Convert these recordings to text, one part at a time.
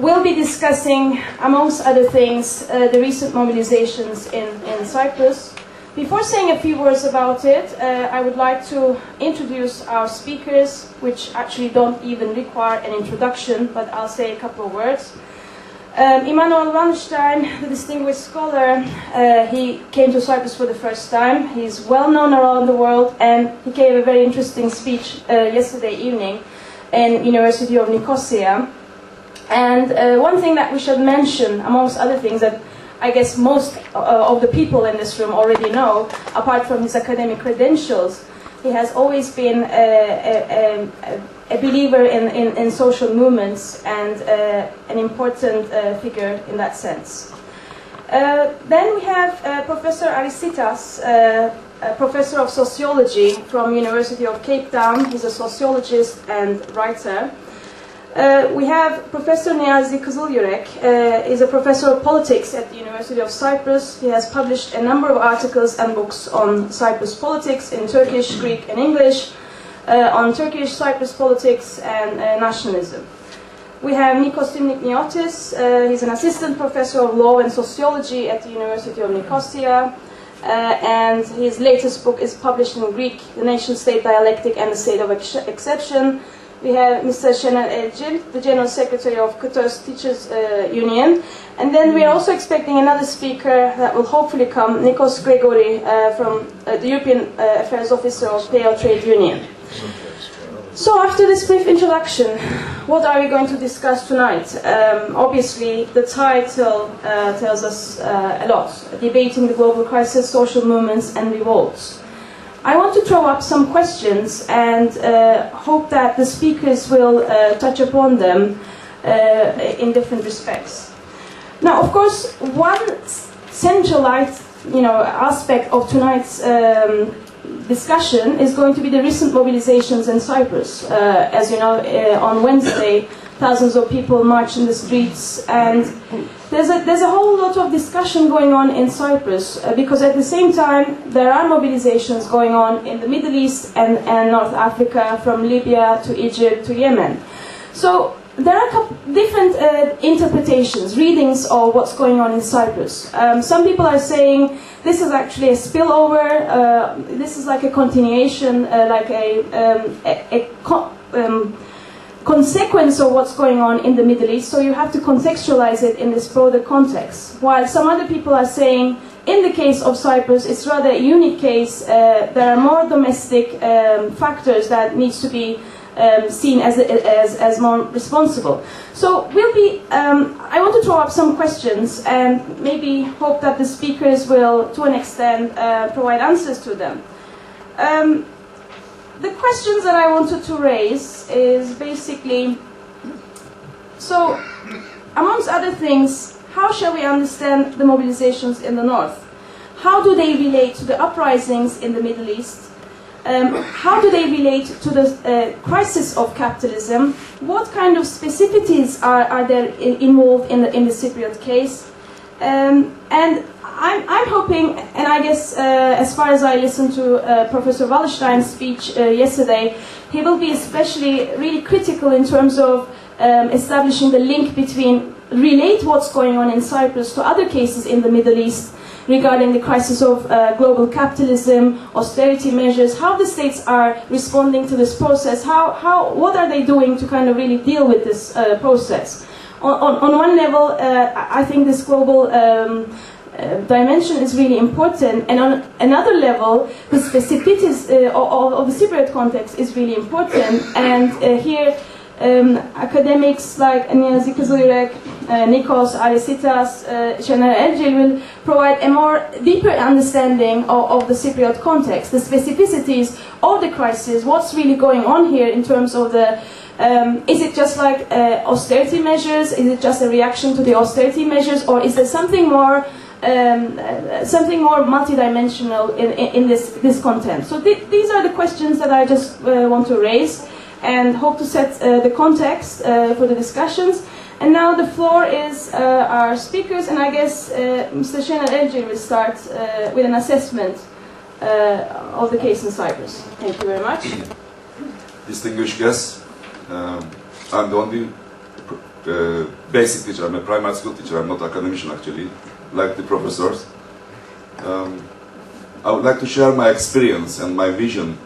we'll be discussing, amongst other things, the recent mobilizations in Cyprus. Before saying a few words about it, I would like to introduce our speakers, which actually don't even require an introduction, but I'll say a couple of words. Immanuel Wallenstein, the distinguished scholar, he came to Cyprus for the first time. He's well known around the world, and he gave a very interesting speech yesterday evening in University of Nicosia. And one thing that we should mention, amongst other things, that I guess most of the people in this room already know, apart from his academic credentials, he has always been a believer in social movements and an important figure in that sense. Then we have Professor Arisitas, a professor of sociology from University of Cape Town. He's a sociologist and writer. We have Professor Niyazi Kızılyürek. He's a professor of politics at the University of Cyprus. He has published a number of articles and books on Cyprus politics in Turkish, Greek, and English, on Turkish Cyprus politics and nationalism. We have Nikos Dimnikniotis. He's an assistant professor of law and sociology at the University of Nicosia. And his latest book is published in Greek, The Nation-State Dialectic and the State of Exception. We have Mr. Şener Elcil, the General Secretary of Kıtos Teachers Union. And then we are also expecting another speaker that will hopefully come, Nikos Gregory, from the European Affairs Officer of PAO Trade Union. So after this brief introduction, what are we going to discuss tonight? Obviously, the title tells us a lot, Debating the Global Crisis, Social Movements and Revolts. I want to throw up some questions and hope that the speakers will touch upon them in different respects. Now, of course, one central aspect of tonight's discussion is going to be the recent mobilizations in Cyprus. As you know, on Wednesday, thousands of people marched in the streets, and there's a whole lot of discussion going on in Cyprus because at the same time there are mobilizations going on in the Middle East and North Africa, from Libya to Egypt to Yemen. So there are different interpretations, readings of what's going on in Cyprus. Some people are saying this is actually a spillover, this is like a continuation, like a consequence of what's going on in the Middle East, so you have to contextualize it in this broader context. While some other people are saying, in the case of Cyprus, it's rather a unique case, there are more domestic factors that needs to be seen as more responsible. So we'll be, I want to throw up some questions and maybe hope that the speakers will, to an extent, provide answers to them. The questions that I wanted to raise is basically, so amongst other things, how shall we understand the mobilizations in the north? How do they relate to the uprisings in the Middle East? How do they relate to the crisis of capitalism? What kind of specificities are there involved in the Cypriot case? And I'm hoping, and I guess as far as I listened to Professor Wallenstein's speech yesterday, he will be especially really critical in terms of establishing the link between, relate what's going on in Cyprus to other cases in the Middle East regarding the crisis of global capitalism, austerity measures, how the states are responding to this process, what are they doing to kind of really deal with this process. On one level, I think this global dimension is really important, and on another level, the specificities of the Cypriot context is really important, and here academics like Niyazi Kızılyürek, Nikos Arisitas, Şener Elcil will provide a more deeper understanding of the Cypriot context, the specificities of the crisis, what's really going on here in terms of the is it just like austerity measures? Is it just a reaction to the austerity measures, or is there something more multidimensional in this content? So these are the questions that I just want to raise and hope to set the context for the discussions. And now the floor is our speakers, and I guess Mr. Şener Elcil will start with an assessment of the case in Cyprus. Thank you very much. Distinguished guests, I'm the only basic teacher. I'm a primary school teacher. I'm not an academician actually, like the professors. I would like to share my experience and my vision,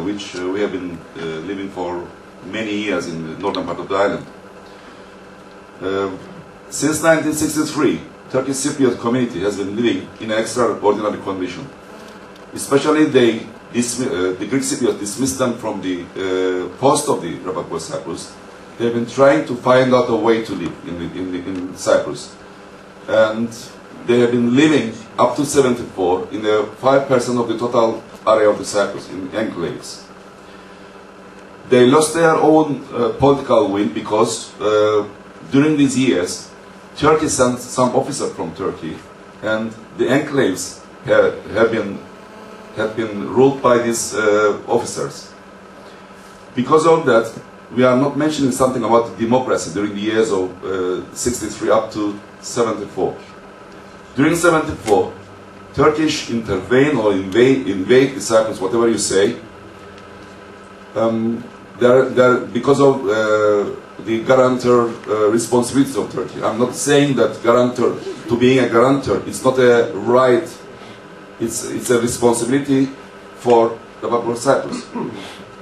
which we have been living for many years in the northern part of the island. Since 1963, Turkish Cypriot community has been living in an extraordinary condition. Especially the Greek Cypriots dismissed them from the post of the Republic of Cyprus. They have been trying to find out a way to live in Cyprus. And they have been living up to 74 in 5% of the total area of the Cyprus, in enclaves. They lost their own political will because during these years, Turkey sent some officers from Turkey, and the enclaves have been ruled by these officers. Because of that, we are not mentioning something about democracy during the years of 63 up to 74. During 74, Turkish intervene or invade the Cyprus, whatever you say, because of the guarantor responsibilities of Turkey. I'm not saying that guarantor, to being a guarantor, it's not a right, it's a responsibility for the Republic of Cyprus.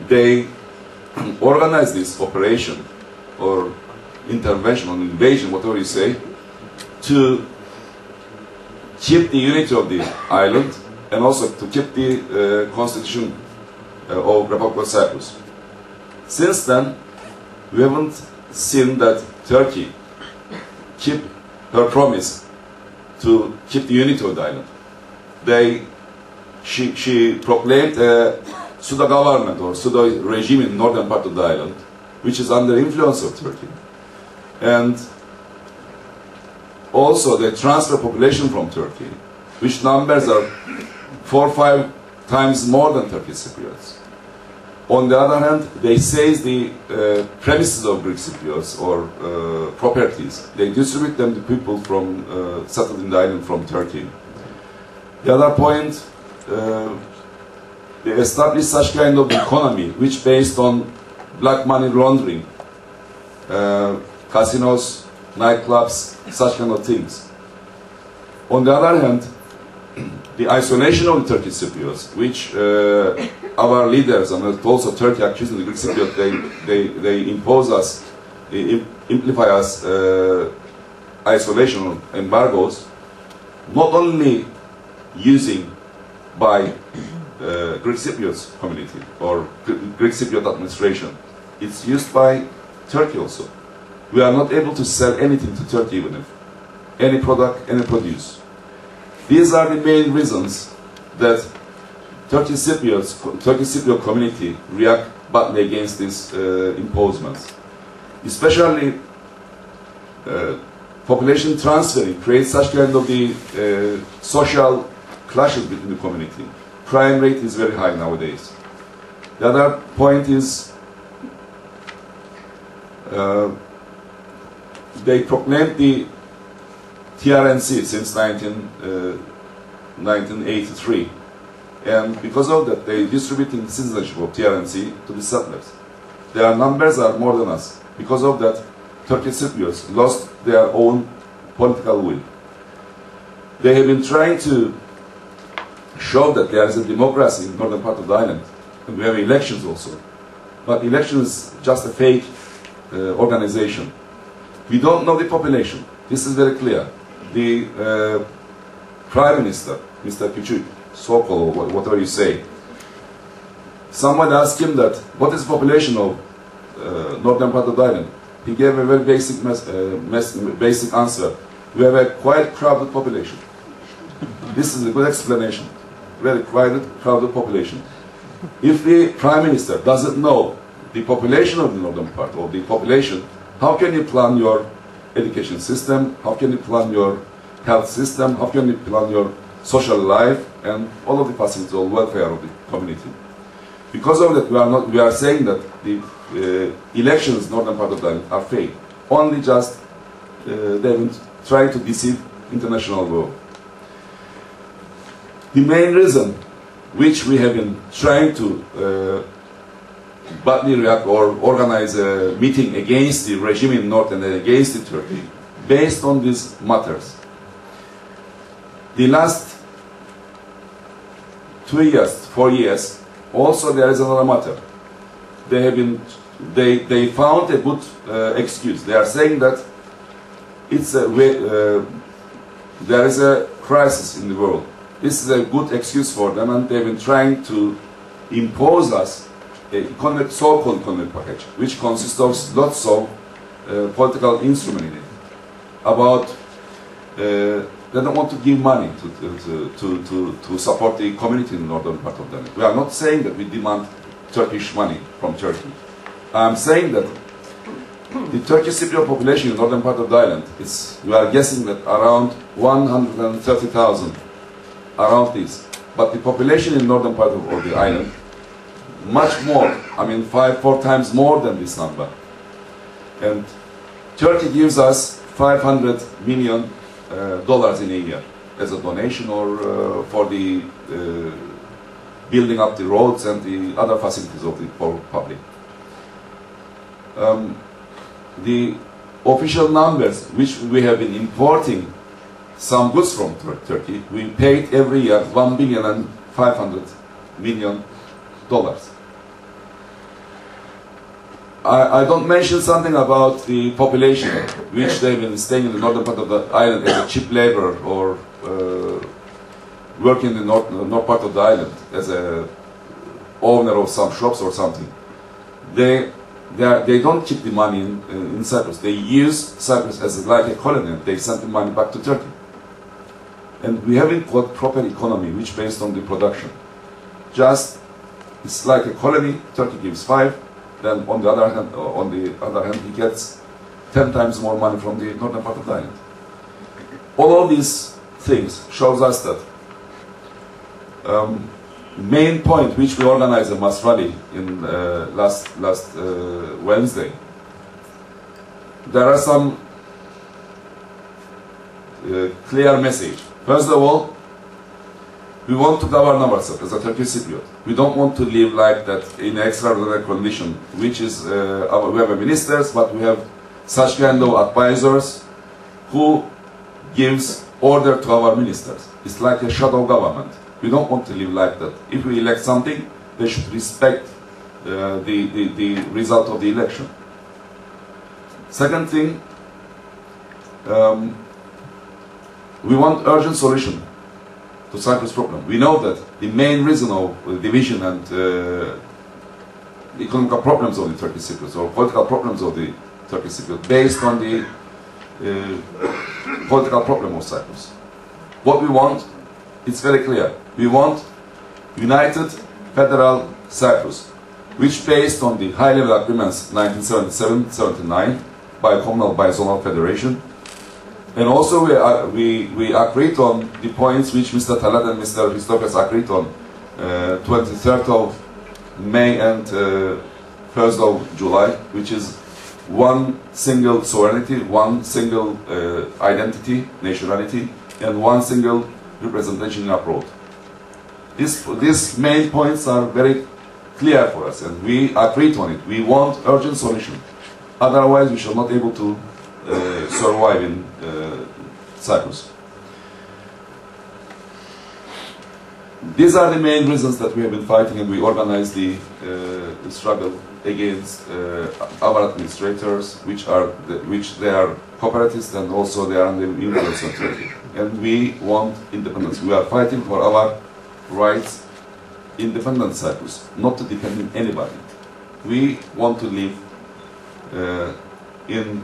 They organize this operation or intervention or invasion, whatever you say, to keep the unity of the island and also to keep the constitution of the Republic of Cyprus. Since then, we haven't seen that Turkey keep her promise to keep the unity of the island. She proclaimed a pseudo government or pseudo regime in northern part of the island, which is under influence of Turkey. And also they transfer population from Turkey, which numbers are 4 or 5 times more than Turkish Cypriots. On the other hand, they seize the premises of Greek Cypriots or properties. They distribute them to people from settled in the island from Turkey. The other point, they establish such kind of economy which based on black money laundering, casinos, nightclubs, such kind of things. On the other hand, the isolation of the Turkish Cypriots, which our leaders and also Turkey accusing the Greek Cypriot, they impose us, imply us isolation embargoes, not only using by Greek Cypriot community or Greek Cypriot administration, it's used by Turkey also. We are not able to sell anything to Turkey, even if any product, any produce. These are the main reasons that Turkish Cypriot community react badly against these imposements. Especially population transferring creates such kind of the social clashes between the community. Crime rate is very high nowadays. The other point is they proclaimed the TRNC since 1983, and because of that they distributing citizenship of TRNC to the settlers. Their numbers are more than us. Because of that, Turkish Cypriots lost their own political will. They have been trying to show that there is a democracy in the northern part of the island, and we have elections also. But election is just a fake organization. We don't know the population. This is very clear. The Prime Minister, Mr. Küçük, so-called, whatever you say, someone asked him that, what is the population of northern part of the island? He gave a very basic answer. We have a quite crowded population. This is a good explanation. Very crowded population. If the Prime Minister doesn't know the population of the northern part of the population, how can you plan your education system? How can you plan your health system? How can you plan your social life and all of the facilities or welfare of the community? Because of that, we are saying that the elections in northern part of the island are fake. Only just they've been trying to deceive international law. The main reason which we have been trying to badly react or organize a meeting against the regime in North and against the Turkey based on these matters. The last 2 years, 4 years, also there is another matter. They found a good excuse. They are saying that it's a there is a crisis in the world. This is a good excuse for them, and they've been trying to impose us a so-called economic package, which consists of lots of political instruments in it. About they don't want to give money to support the community in the northern part of the island. We are not saying that we demand Turkish money from Turkey. I am saying that the Turkish Cypriot population in the northern part of the island is, we are guessing that around 130,000, around this. But the population in the northern part of the island, much more, I mean 4 times more than this number. And Turkey gives us $500 million in a year as a donation or for the building up the roads and the other facilities of the public. The official numbers which we have been importing some goods from Turkey, we paid every year $1.5 billion. I don't mention something about the population, which they've been staying in the northern part of the island as a cheap labor or working in the north part of the island as a owner of some shops or something. They don't keep the money in Cyprus. They use Cyprus as like a colony, and they send the money back to Turkey. And we haven't got proper economy which based on the production. Just it's like a colony. Turkey gives 5. Then on the other hand, he gets 10 times more money from the northern part of the island. All of these things shows us that main point which we organized a mass rally in last Wednesday. There are some clear message. First of all, we want to govern ourselves as a Turkish Cypriot. We don't want to live like that in extraordinary condition, which is, we have ministers, but we have such kind of advisors who gives order to our ministers. It's like a shadow government. We don't want to live like that. If we elect something, they should respect the result of the election. Second thing, we want urgent solution to Cyprus problem. We know that the main reason of division and economic problems of the Turkish Cypriots or political problems of the Turkish Cypriots based on the political problem of Cyprus. What we want, it's very clear. We want united federal Cyprus, which based on the high-level agreements 1977-79 bi-communal, bi-zonal federation. And also we agreed on the points which Mr. Talat and Mr. Christophers agreed on 23rd of May and 1st of July, which is one single sovereignty, one single identity, nationality, and one single representation abroad. These main points are very clear for us, and we agreed on it. We want urgent solution. Otherwise, we shall not be able to survive in Cyprus. These are the main reasons that we have been fighting, and we organized the struggle against our administrators, which they are cooperatists and also they are under the influence of Turkey. And we want independence. We are fighting for our rights, independent Cyprus, not to depend on anybody. We want to live in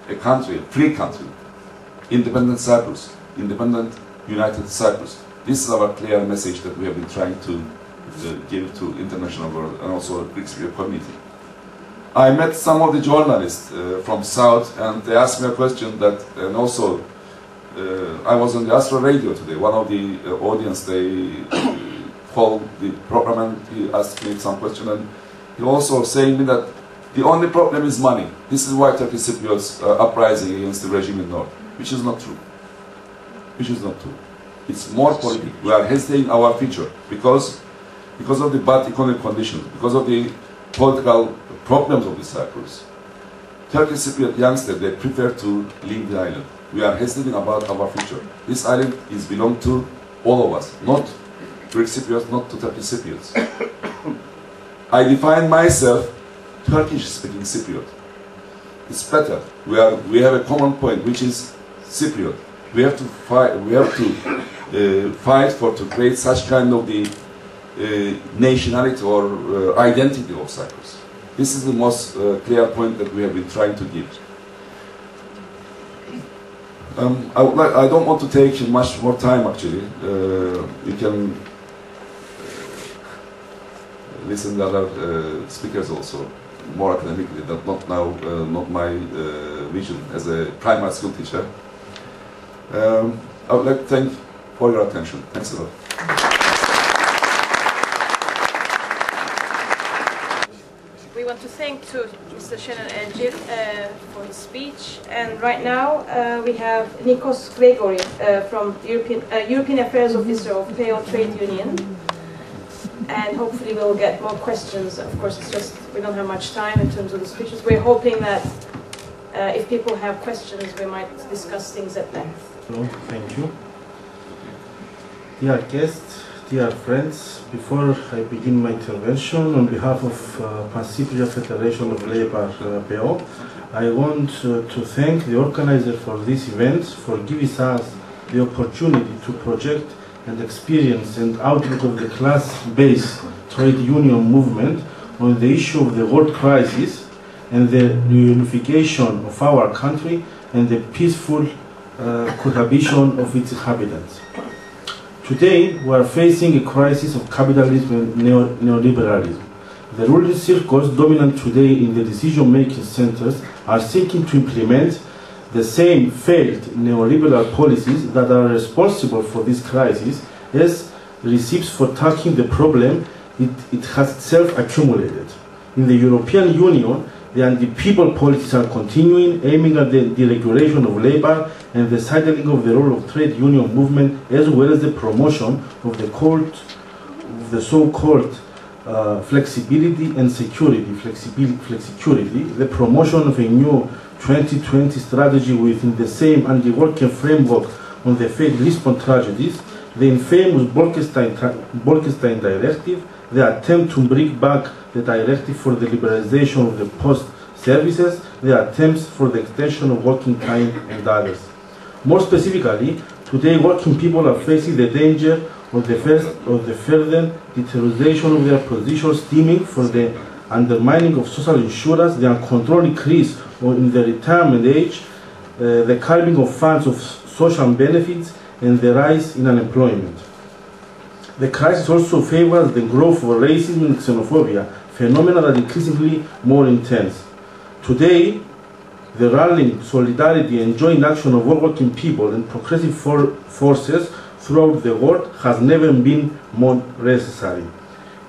a country, a free country, independent Cyprus, independent united Cyprus. This is our clear message that we have been trying to give to international world and also Greek Cypriot community. I met some of the journalists from South, and they asked me a question that, and also I was on the Astro Radio today. One of the audience, they called the program and he asked me some question, and he also saying me that the only problem is money. This is why Turkish Cypriots are uprising against the regime in North, which is not true. Which is not true. It's more political. We are hesitating our future because because of the bad economic conditions, because of the political problems of the Cyprus, Turkish Cypriot youngsters, they prefer to leave the island. We are hesitating about our future. This island is belong to all of us, not Greek Cypriots, not to Turkish Cypriots. I define myself Turkish-speaking Cypriot. It's better. We have a common point, which is Cypriot. We have to fight. We have to fight to create such kind of the nationality or identity of Cyprus. This is the most clear point that we have been trying to give. I don't want to take much more time. Actually, you can listen to other speakers also, more academically. That not my vision as a primary school teacher. I would like to thank for your attention. Thanks a lot. We want to thank to Mr. Şener Elcil for his speech, and right now we have Nikos Gregory from the European Affairs Officer of PEO Trade Union, and hopefully we'll get more questions. Of course, it's just we don't have much time in terms of the speeches. We're hoping that if people have questions, we might discuss things at length. Hello, thank you. Dear guests, dear friends, before I begin my intervention, on behalf of Pan-Cypriot Federation of Labour, PEO, I want to thank the organizer for this event for giving us the opportunity to project and experience and outlook of the class-based trade union movement on the issue of the world crisis and the reunification of our country and the peaceful cohabitation of its inhabitants. Today, we are facing a crisis of capitalism and neoliberalism. The ruling circles dominant today in the decision-making centers are seeking to implement the same failed neoliberal policies that are responsible for this crisis as receipts for tackling the problem it has itself accumulated. In the European Union, the anti-people policies are continuing, aiming at the deregulation of labor and the sidling of the role of trade union movement, as well as the promotion of the so-called flexibility and security, the promotion of a new 2020 strategy within the same anti-working framework on the failed Lisbon tragedies, the infamous Bolkestein Directive, the attempt to bring back the directive for the liberalization of the post services, the attempts for the extension of working time, and others. More specifically, today working people are facing the danger of the further deterioration of their position, stemming from the undermining of social insurance, the uncontrolled increase in the retirement age, the curbing of funds of social benefits, and the rise in unemployment. The crisis also favors the growth of racism and xenophobia, phenomena that are increasingly more intense. Today, the rallying, solidarity, and joint action of all working people and progressive forces throughout the world has never been more necessary.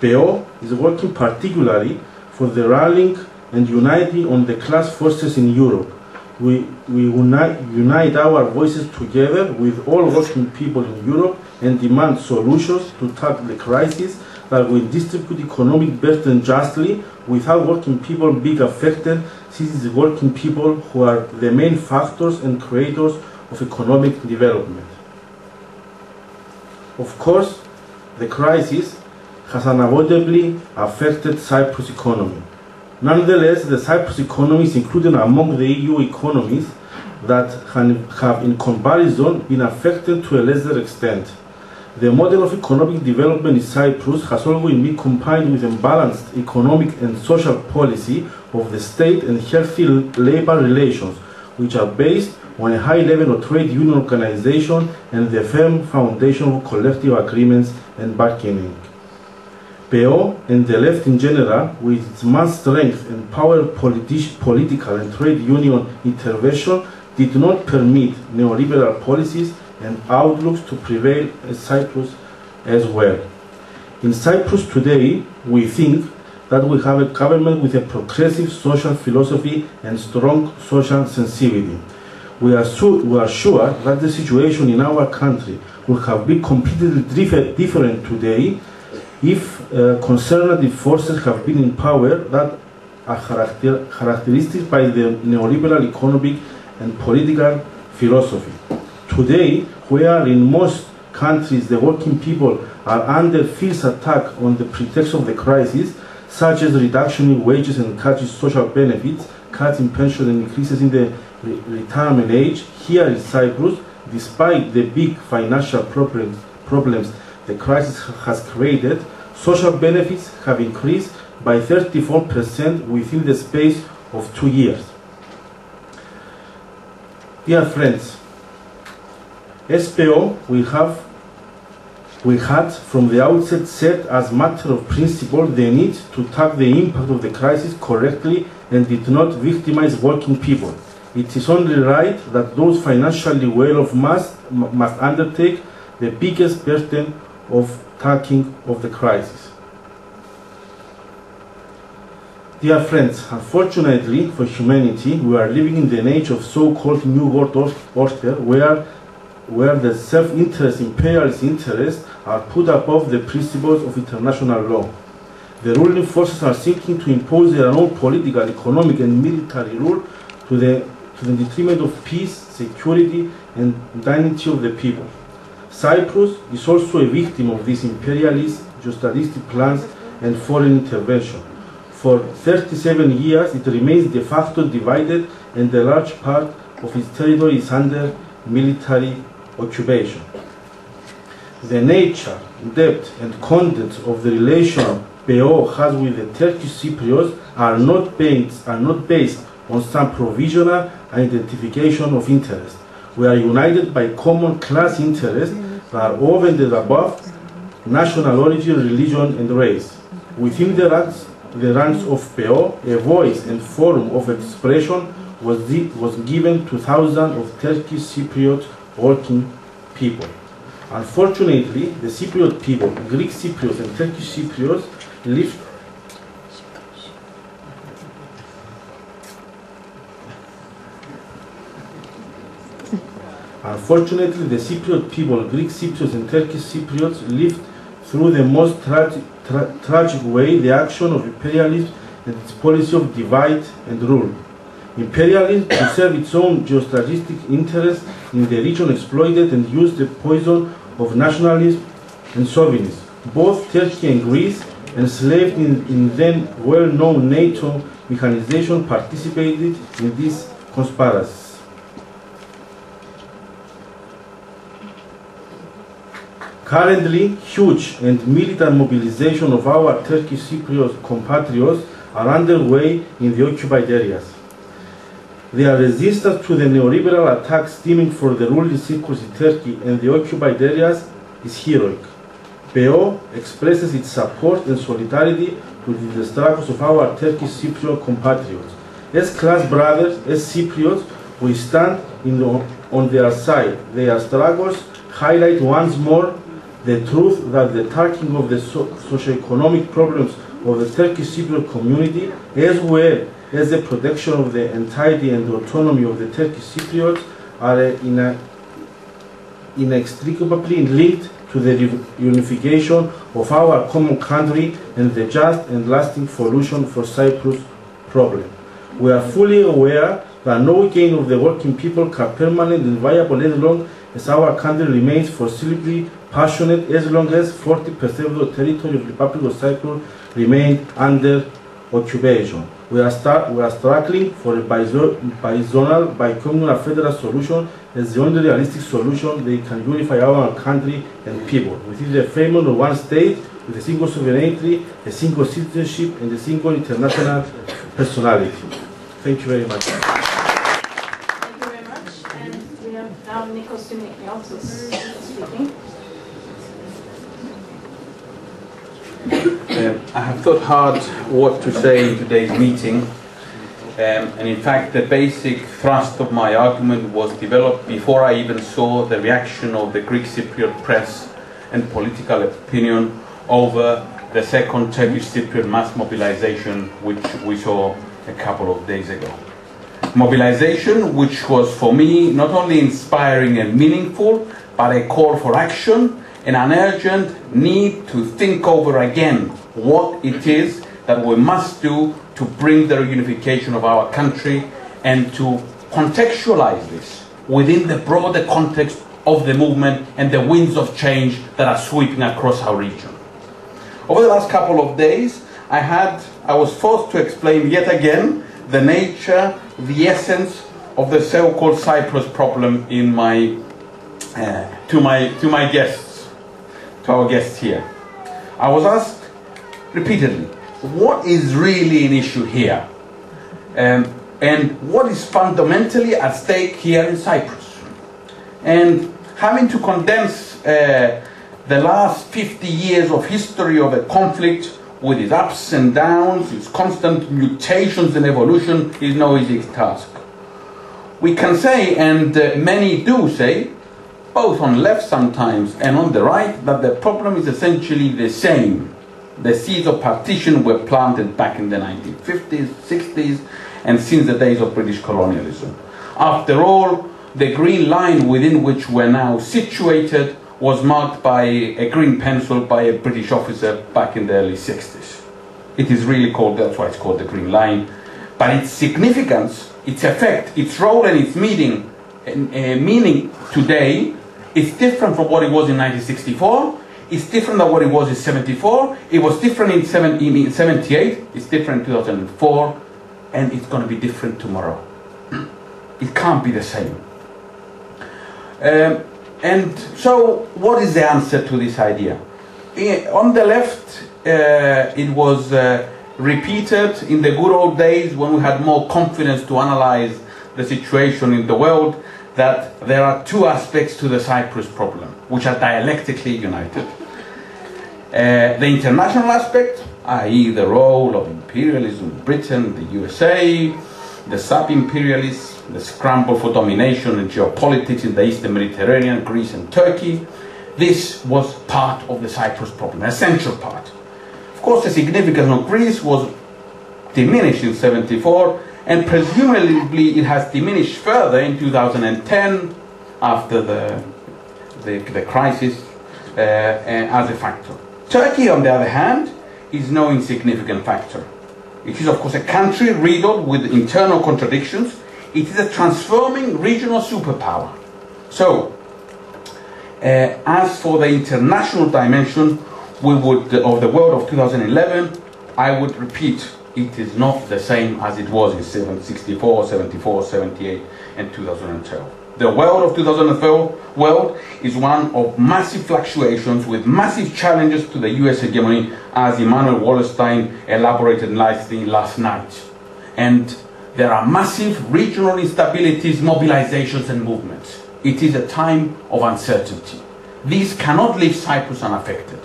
PEO is working particularly for the rallying and uniting on the class forces in Europe. We unite our voices together with all working people in Europe and demand solutions to tackle the crisis that will distribute economic burden justly without working people being affected, since it is working people who are the main factors and creators of economic development. Of course, the crisis has unavoidably affected Cyprus' economy. Nonetheless, the Cyprus economy is included among the EU economies that have in comparison been affected to a lesser extent. The model of economic development in Cyprus has always been combined with a balanced economic and social policy of the state and healthy labor relations, which are based on a high level of trade union organization and the firm foundation of collective agreements and bargaining. PEO and the left in general, with its mass strength and power political and trade union intervention, did not permit neoliberal policies and outlooks to prevail in Cyprus as well. In Cyprus today, we think that we have a government with a progressive social philosophy and strong social sensibility. We are sure that the situation in our country would have been completely different today if conservative forces have been in power that are characteristic by the neoliberal economic and political philosophy. Today, where in most countries the working people are under fierce attack on the pretext of the crisis, such as reduction in wages and cuts in social benefits, cuts in pension and increases in the retirement age, here in Cyprus, despite the big financial problems the crisis has created, social benefits have increased by 34% within the space of 2 years. Dear friends, SPO we had from the outset set as matter of principle the need to tackle the impact of the crisis correctly and did not victimize working people. It is only right that those financially well-off must undertake the biggest burden of tackling of the crisis. Dear friends, unfortunately for humanity, we are living in an age of so-called New World Order where the self-interest, imperialist interests are put above the principles of international law. The ruling forces are seeking to impose their own political, economic and military rule to the detriment of peace, security and dignity of the people. Cyprus is also a victim of these imperialist, geostrategic plans and foreign intervention. For 37 years it remains de facto divided and a large part of its territory is under military occupation. The nature, depth and content of the relation PO has with the Turkish Cypriots are not based on some provisional identification of interest. We are united by common class interests that are over and above national origin, religion and race. Within the ranks of PO, a voice and forum of expression was given to thousands of Turkish Cypriot working people. Unfortunately, the Cypriot people, Greek Cypriots and Turkish Cypriots, live Unfortunately, the Cypriot people, Greek Cypriots and Turkish Cypriots, lived through the most tragic way the action of imperialism and its policy of divide and rule. Imperialism, to serve its own geostrategic interests in the region, exploited and used the poison of nationalism and chauvinism. Both Turkey and Greece, enslaved in then well-known NATO mechanization, participated in this conspiracy. Currently, huge and military mobilization of our Turkish Cypriot compatriots are underway in the occupied areas. Their resistance to the neoliberal attack stemming from the ruling circles in Turkey and the occupied areas is heroic. PO expresses its support and solidarity with the struggles of our Turkish Cypriot compatriots. As class brothers, as Cypriots, we stand on their side. Their struggles highlight once more the truth that the tackling of the socio-economic problems of the Turkish Cypriot community, as well as the protection of the entirety and autonomy of the Turkish Cypriots, are inextricably linked to the unification of our common country and the just and lasting solution for Cyprus' problem. We are fully aware that no gain of the working people can permanent and viable as long as our country remains foreseeably passionate, as long as 40% of the territory of the Republic of Cyprus remain under occupation. We are struggling for a bizonal, bicommunal federal solution as the only realistic solution that can unify our country and people within the framework of one state with a single sovereignty, a single citizenship, and a single international personality. Thank you very much. Thank you very much. And we have now Nikos speaking. I have thought hard what to say in today's meeting, and in fact the basic thrust of my argument was developed before I even saw the reaction of the Greek Cypriot press and political opinion over the second Turkish Cypriot mass mobilization which we saw a couple of days ago. Mobilization which was for me not only inspiring and meaningful, but a call for action and an urgent need to think over again what it is that we must do to bring the reunification of our country and to contextualize this within the broader context of the movement and the winds of change that are sweeping across our region. Over the last couple of days, I was forced to explain yet again the nature, the essence of the so-called Cyprus problem in to my guests, to our guests here. I was asked repeatedly, what is really an issue here? And what is fundamentally at stake here in Cyprus? And having to condense the last 50 years of history of a conflict with its ups and downs, its constant mutations and evolution is no easy task. We can say, and many do say, both on the left sometimes and on the right, that the problem is essentially the same. The seeds of partition were planted back in the 1950s, 60s, and since the days of British colonialism. After all, the green line within which we're now situated was marked by a green pencil by a British officer back in the early 60s. It is really called, that's why it's called the green line. But its significance, its effect, its role and its meaning today is different from what it was in 1964. It's different than what it was in 74. It was different in 78. It's different in 2004. And it's going to be different tomorrow. It can't be the same. And so, what is the answer to this idea? On the left, it was repeated in the good old days when we had more confidence to analyze the situation in the world, that there are two aspects to the Cyprus problem, which are dialectically united. The international aspect, i.e. the role of imperialism in Britain, the USA, the sub-imperialists, the scramble for domination and geopolitics in the Eastern Mediterranean, Greece and Turkey. This was part of the Cyprus problem, an essential part. Of course, the significance of Greece was diminished in 74, and presumably it has diminished further in 2010 after the crisis as a factor. Turkey, on the other hand, is no insignificant factor. It is, of course, a country riddled with internal contradictions. It is a transforming regional superpower. So, as for the international dimension of the world of 2011, I would repeat, it is not the same as it was in 64, 74, 78, and 2012. The world of 2012 is one of massive fluctuations with massive challenges to the US hegemony, as Immanuel Wallerstein elaborated nicely last night. And there are massive regional instabilities, mobilizations and movements. It is a time of uncertainty. These cannot leave Cyprus unaffected.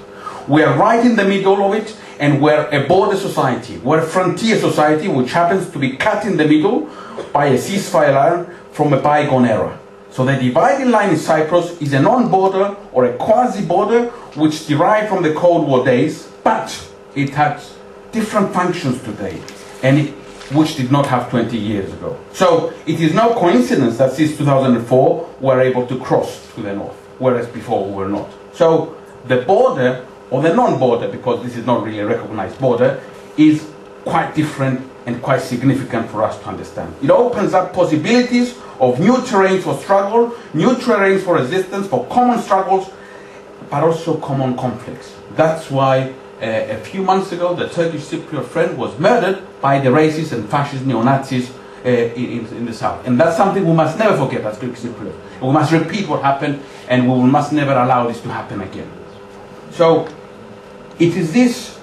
We are right in the middle of it, and we're a border society. We're a frontier society which happens to be cut in the middle by a ceasefire line from a bygone era. So the dividing line in Cyprus is a non-border or a quasi-border which derived from the Cold War days, but it has different functions today, and which did not have 20 years ago. So it is no coincidence that since 2004 we're able to cross to the north, whereas before we were not. So the border, or the non-border, because this is not really a recognized border, is quite different and quite significant for us to understand. It opens up possibilities of new terrains for struggle, new terrains for resistance, for common struggles, but also common conflicts. That's why a few months ago the Turkish Cypriot friend was murdered by the racist and fascist neo-Nazis in the south. And that's something we must never forget as Greek Cypriots. We must repeat what happened, and we must never allow this to happen again. So it is this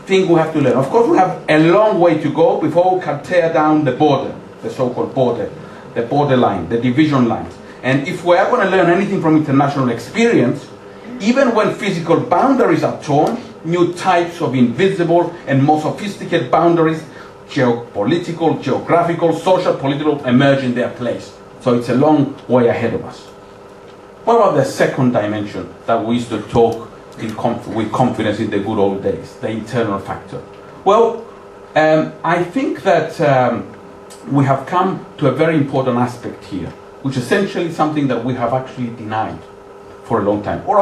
thing we have to learn. Of course, we have a long way to go before we can tear down the border, the so-called border, the borderline, the division lines. And if we are going to learn anything from international experience, even when physical boundaries are torn, new types of invisible and more sophisticated boundaries, geopolitical, geographical, social, political, emerge in their place. So it's a long way ahead of us. What about the second dimension that we used to talk with confidence in the good old days, the internal factor? Well, I think that we have come to a very important aspect here, which is essentially something that we have actually denied for a long time, or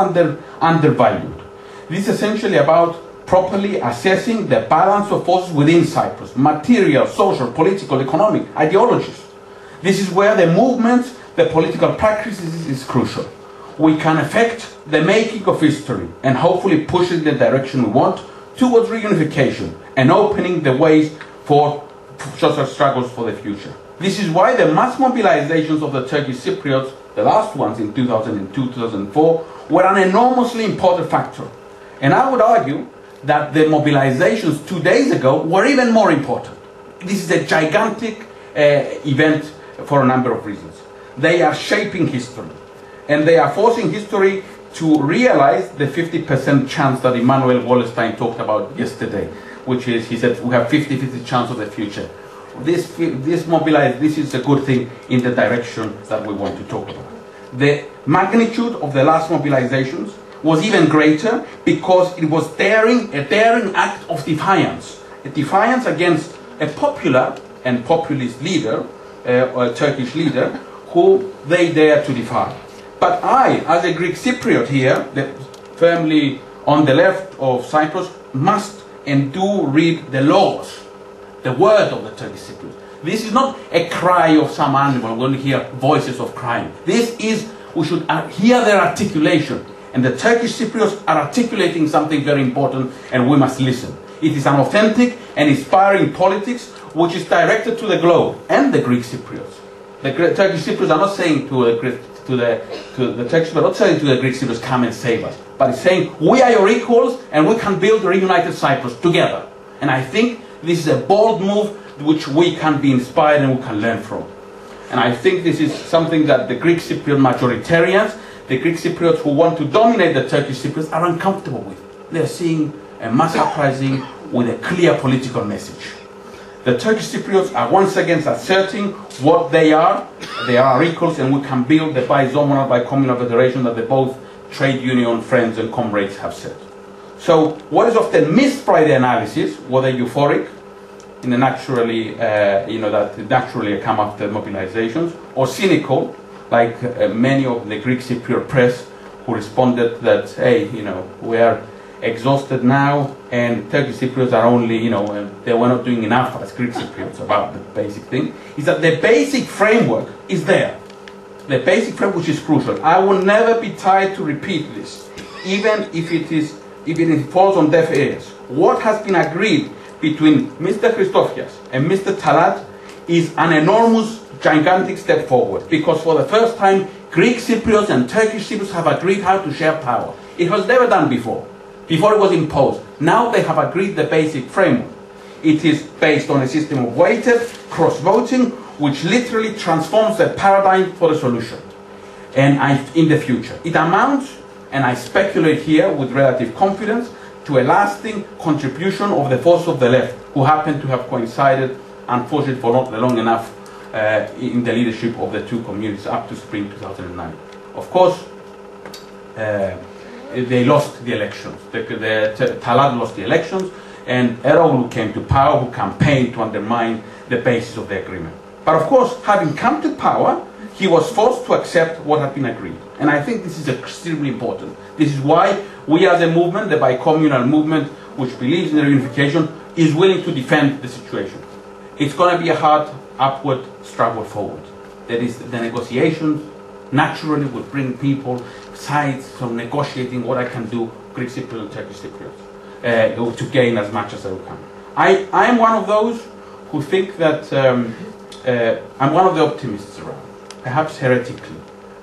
undervalued. This is essentially about properly assessing the balance of forces within Cyprus, material, social, political, economic, ideologies. This is where the movement, the political practice is crucial. We can affect the making of history and hopefully push it in the direction we want towards reunification and opening the ways for social struggles for the future. This is why the mass mobilizations of the Turkish Cypriots, the last ones in 2002, 2004, were an enormously important factor. And I would argue that the mobilizations 2 days ago were even more important. This is a gigantic event for a number of reasons. They are shaping history, and they are forcing history to realize the 50% chance that Immanuel Wallerstein talked about yesterday, which is, he said, we have 50-50 chance of the future. This is a good thing in the direction that we want to talk about. The magnitude of the last mobilizations was even greater because it was a daring act of defiance. A defiance against a popular and populist leader, a Turkish leader, who they dare to defy. But I, as a Greek Cypriot here, firmly on the left of Cyprus, must and do read the laws, the word of the Turkish Cypriots. This is not a cry of some animal. We're going to hear voices of crying. This is, we should hear their articulation. And the Turkish Cypriots are articulating something very important, and we must listen. It is an authentic and inspiring politics which is directed to the globe and the Greek Cypriots. The Turkish Cypriots are not saying to the Turkish, but not saying to the Greek Cypriots, come and save us. But it's saying, we are your equals and we can build a reunited Cyprus together. And I think this is a bold move which we can be inspired and we can learn from. And I think this is something that the Greek Cypriot majoritarians, the Greek Cypriots who want to dominate the Turkish Cypriots, are uncomfortable with. They're seeing a mass uprising with a clear political message. The Turkish Cypriots are once again asserting what they are. They are our equals, and we can build the bi-zonal, bi-communal federation that the both trade union friends and comrades have said. So what is often missed by the analysis, whether euphoric, in the naturally, that naturally come after mobilizations, or cynical, like many of the Greek Cypriot press who responded that, hey, we are exhausted now, and Turkish Cypriots are only, they were not doing enough as Greek Cypriots about the basic thing, is that the basic framework is there. The basic framework, which is crucial. I will never be tired to repeat this, even if it falls on deaf ears. What has been agreed between Mr. Christofias and Mr. Talat is an enormous, gigantic step forward, because for the first time, Greek Cypriots and Turkish Cypriots have agreed how to share power. It was never done before. Before it was imposed. Now they have agreed the basic framework. It is based on a system of weighted cross-voting, which literally transforms the paradigm for the solution. And in the future, it amounts, and I speculate here with relative confidence, to a lasting contribution of the force of the left, who happen to have coincided, unfortunately for not long enough, in the leadership of the two communities up to spring 2009. Of course, they lost the elections. Talat lost the elections, and Eroglu came to power, who campaigned to undermine the basis of the agreement. But of course, having come to power, he was forced to accept what had been agreed. And I think this is extremely important. This is why we as a movement, the bi-communal movement, which believes in the reunification, is willing to defend the situation. It's going to be a hard upward struggle forward. That is, the negotiations naturally will bring people, sides from negotiating what I can do, Greek Cypriot and Turkish Cypriots, to gain as much as I can. I am one of those who think that, I'm one of the optimists around, perhaps heretically,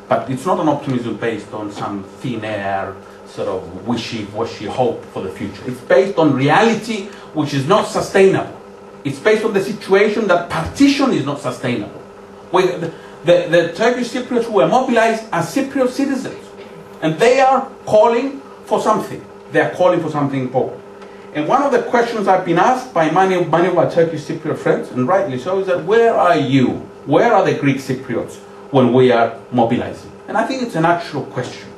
but it's not an optimism based on some thin air, sort of wishy-washy hope for the future. It's based on reality which is not sustainable. It's based on the situation that partition is not sustainable. The Turkish Cypriots who were mobilized are Cypriot citizens, and they are calling for something. They are calling for something important. And one of the questions I've been asked by many of my Turkish Cypriot friends, and rightly so, is that where are you? Where are the Greek Cypriots when we are mobilizing? And I think it's a natural question.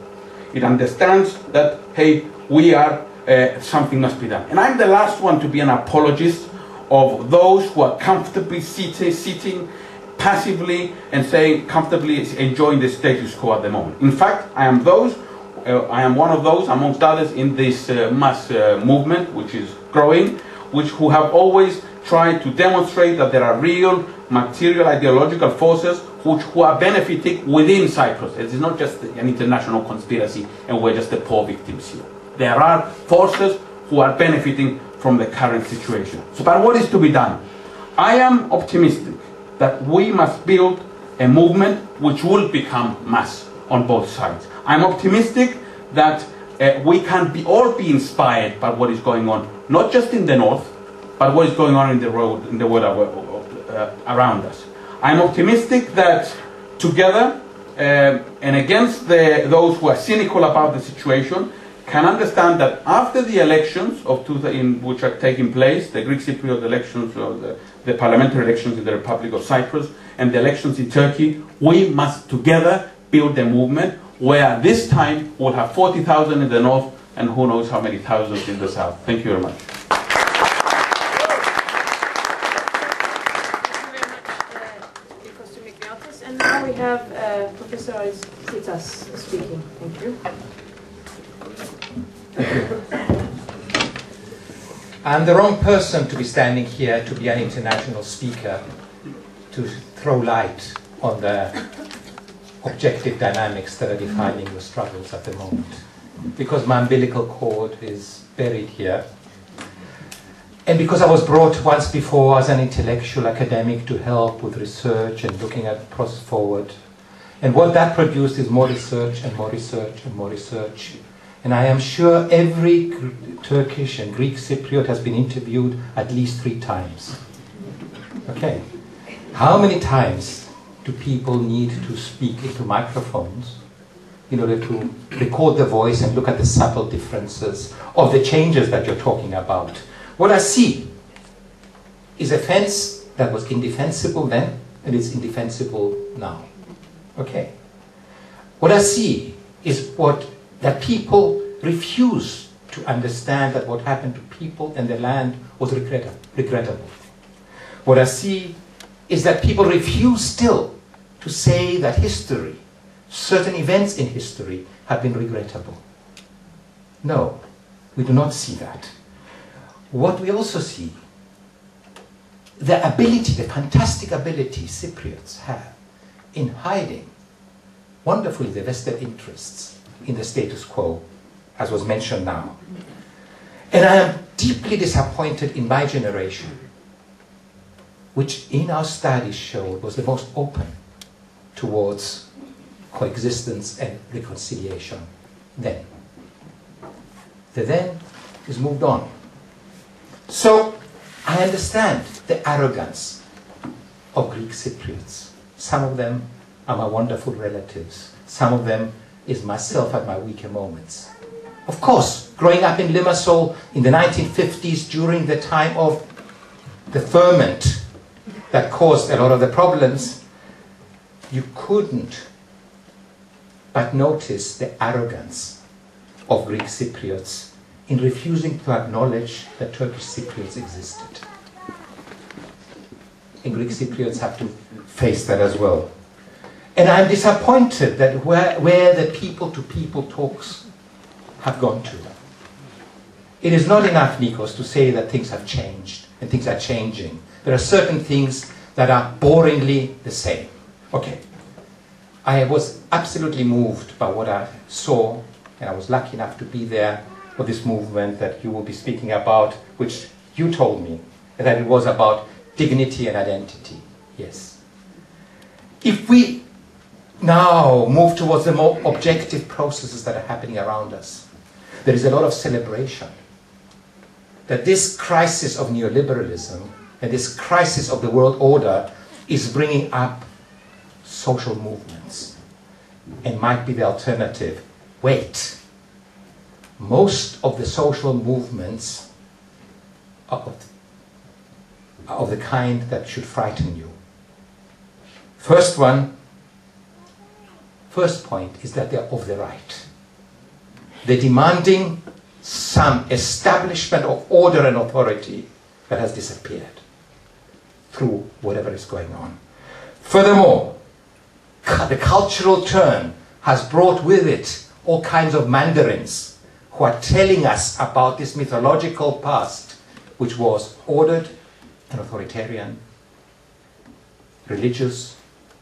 It understands that, hey, we are, something must be done. And I'm the last one to be an apologist of those who are comfortably sitting passively and saying, comfortably enjoying the status quo at the moment. In fact, I am those I am one of those, amongst others, in this mass movement, which is growing, who have always tried to demonstrate that there are real material ideological forces who are benefiting within Cyprus. It is not just an international conspiracy and we're just the poor victims here. There are forces who are benefiting from the current situation. So, but what is to be done? I am optimistic that we must build a movement which will become mass on both sides. I'm optimistic that we can all be inspired by what is going on, not just in the north, but what is going on in the world around us. I'm optimistic that together and against those who are cynical about the situation, can understand that after the elections which are taking place, the Greek Cypriot elections, or the parliamentary elections in the Republic of Cyprus, and the elections in Turkey, we must together build a movement where this time we'll have 40,000 in the north and who knows how many thousands in the south. Thank you very much. And now we have Professor Tsitas speaking. Thank you. I'm the wrong person to be standing here to be an international speaker, to throw light on the objective dynamics that are defining the struggles at the moment, because my umbilical cord is buried here, and because I was brought once before as an intellectual academic to help with research and looking at process forward, and what that produced is more research and more research and more research. And I am sure every Turkish and Greek Cypriot has been interviewed at least 3 times. Okay. How many times do people need to speak into microphones in order to record the voice and look at the subtle differences of the changes that you're talking about? What I see is a fence that was indefensible then and is indefensible now. Okay. What I see is that people refuse to understand that what happened to people and the land was regrettable. What I see is that people refuse still to say that history, certain events in history, have been regrettable. No, we do not see that. What we also see, the ability, the fantastic ability Cypriots have in hiding wonderfully the vested interests in the status quo, as was mentioned now. And I am deeply disappointed in my generation, which in our studies showed was the most open towards coexistence and reconciliation then. The then is moved on. So I understand the arrogance of Greek Cypriots. Some of them are my wonderful relatives. Some of them is myself at my weaker moments. Of course, growing up in Limassol in the 1950s during the time of the ferment that caused a lot of the problems, you couldn't but notice the arrogance of Greek Cypriots in refusing to acknowledge that Turkish Cypriots existed. And Greek Cypriots have to face that as well. And I'm disappointed that where the people-to-people talks have gone to. It is not enough, Nikos, to say that things have changed and things are changing. There are certain things that are boringly the same. Okay. I was absolutely moved by what I saw, and I was lucky enough to be there for this movement that you will be speaking about, which you told me, that it was about dignity and identity. Yes. If we now move towards the more objective processes that are happening around us, there is a lot of celebration that this crisis of neoliberalism and this crisis of the world order is bringing up social movements and might be the alternative. Wait, most of the social movements are of the kind that should frighten you. First point is that they're of the right. They're demanding some establishment of order and authority that has disappeared through whatever is going on. Furthermore, the cultural turn has brought with it all kinds of mandarins who are telling us about this mythological past, which was ordered and authoritarian, religious,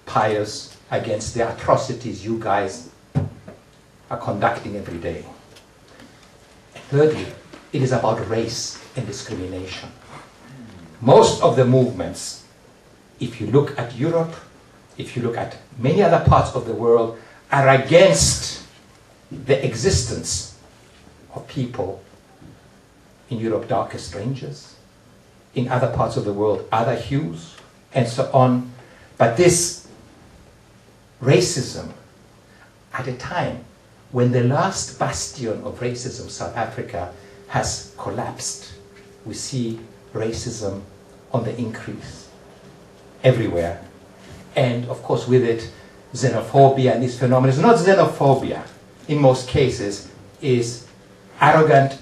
pious, against the atrocities you guys are conducting every day. Thirdly, it is about race and discrimination. Most of the movements, if you look at Europe, if you look at many other parts of the world, are against the existence of people in Europe, darker strangers, in other parts of the world, other hues, and so on. But this racism, at a time when the last bastion of racism, South Africa, has collapsed, we see racism on the increase everywhere. And of course with it, xenophobia and this phenomenon is not xenophobia. In most cases, is arrogant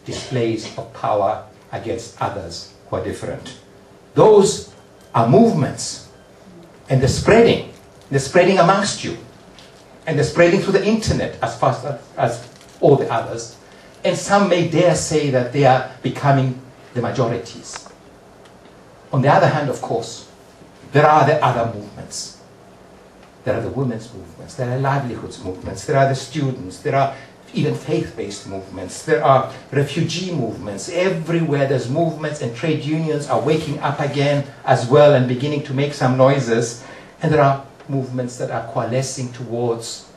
displays of power against others who are different. Those are movements, and they're spreading amongst you, and they're spreading through the internet as fast as all the others. And some may dare say that they are becoming the majorities. On the other hand, of course, there are the other movements. There are the women's movements, there are livelihoods movements, there are the students, there are even faith-based movements, there are refugee movements. Everywhere there's movements, and trade unions are waking up again as well and beginning to make some noises. And there are movements that are coalescing towards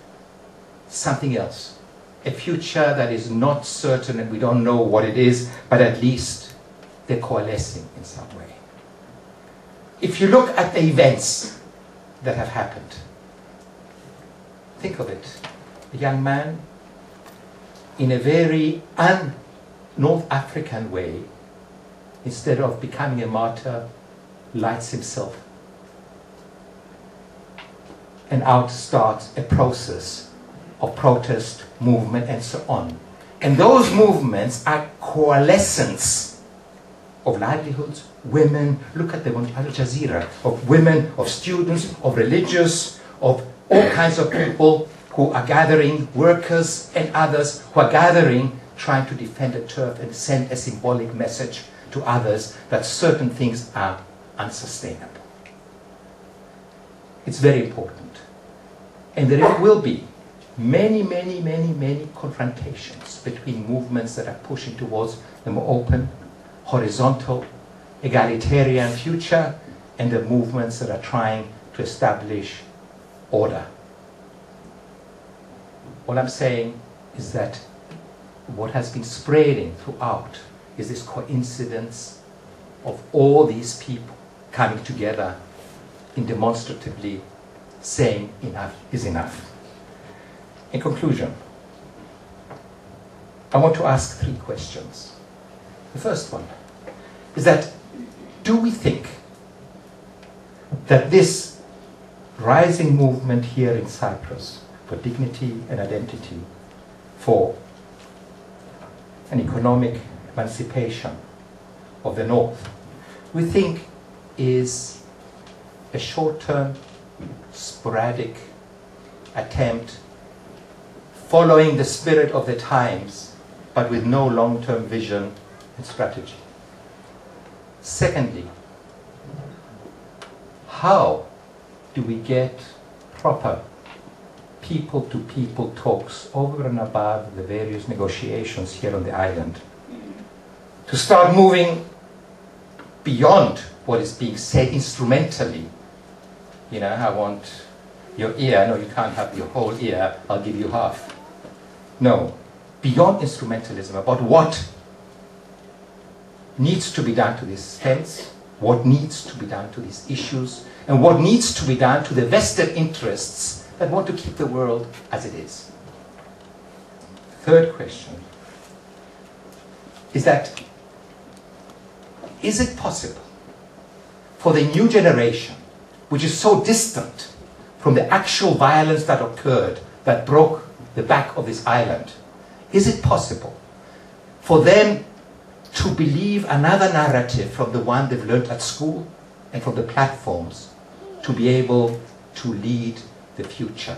something else, a future that is not certain and we don't know what it is, but at least they're coalescing in some way. If you look at the events that have happened, think of it. A young man, in a very un-North African way, instead of becoming a martyr, lights himself. And out starts a process of protest, movement, and so on. And those movements are coalescence of livelihoods, women, look at them on Al Jazeera, of women, of students, of religious, of all kinds of people who are gathering, workers and others who are gathering, trying to defend the turf and send a symbolic message to others that certain things are unsustainable. It's very important. And there will be many confrontations between movements that are pushing towards the more open, horizontal, egalitarian future, and the movements that are trying to establish order. All I'm saying is that what has been spreading throughout is this coincidence of all these people coming together in demonstratively saying enough is enough. In conclusion, I want to ask 3 questions. The first one is that, do we think that this rising movement here in Cyprus for dignity and identity, for an economic emancipation of the North, we think is a short-term, sporadic attempt following the spirit of the times, but with no long-term vision and strategy? Secondly, how do we get proper people-to-people talks over and above the various negotiations here on the island to start moving beyond what is being said instrumentally? You know, I want your ear. No, you can't have your whole ear. I'll give you half. No, beyond instrumentalism, about what needs to be done to these stems, what needs to be done to these issues, and what needs to be done to the vested interests that want to keep the world as it is. Third question is that, is it possible for the new generation, which is so distant from the actual violence that occurred, that broke the back of this island, is it possible for them to believe another narrative from the one they've learned at school and from the platforms to be able to lead the future?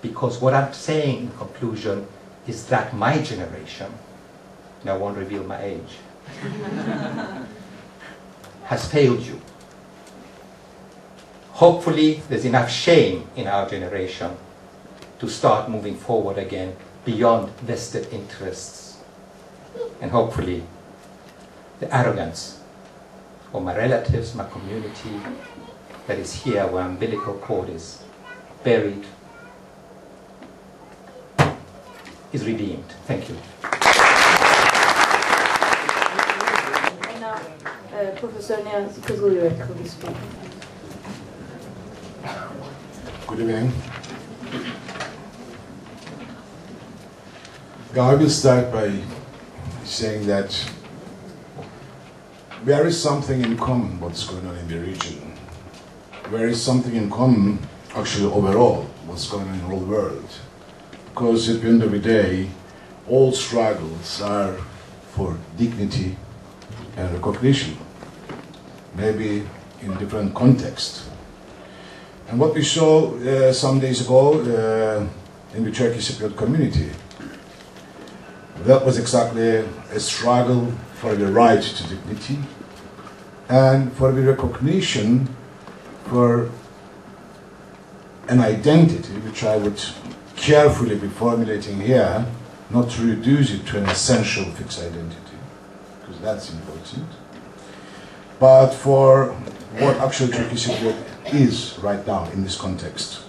because what I'm saying in conclusion is that my generation, and I won't reveal my age, has failed you. Hopefully there's enough shame in our generation to start moving forward again beyond vested interests. And hopefully the arrogance of my relatives, my community that is here where umbilical cord is buried is redeemed. Thank you. And now, Professor Nancy Kızılürek will be speaking. Good evening. I will start by saying that there is something in common what's going on in the region. There is something in common actually overall what's going on in the whole world. Because at the end of the day, all struggles are for dignity and recognition, maybe in different contexts. And what we saw some days ago in the Turkish Cypriot community, that was exactly a struggle for the right to dignity and for the recognition for an identity which I would carefully be formulating here, not to reduce it to an essential fixed identity, because that's important, but for what actually Turkish Cypriot is right now in this context.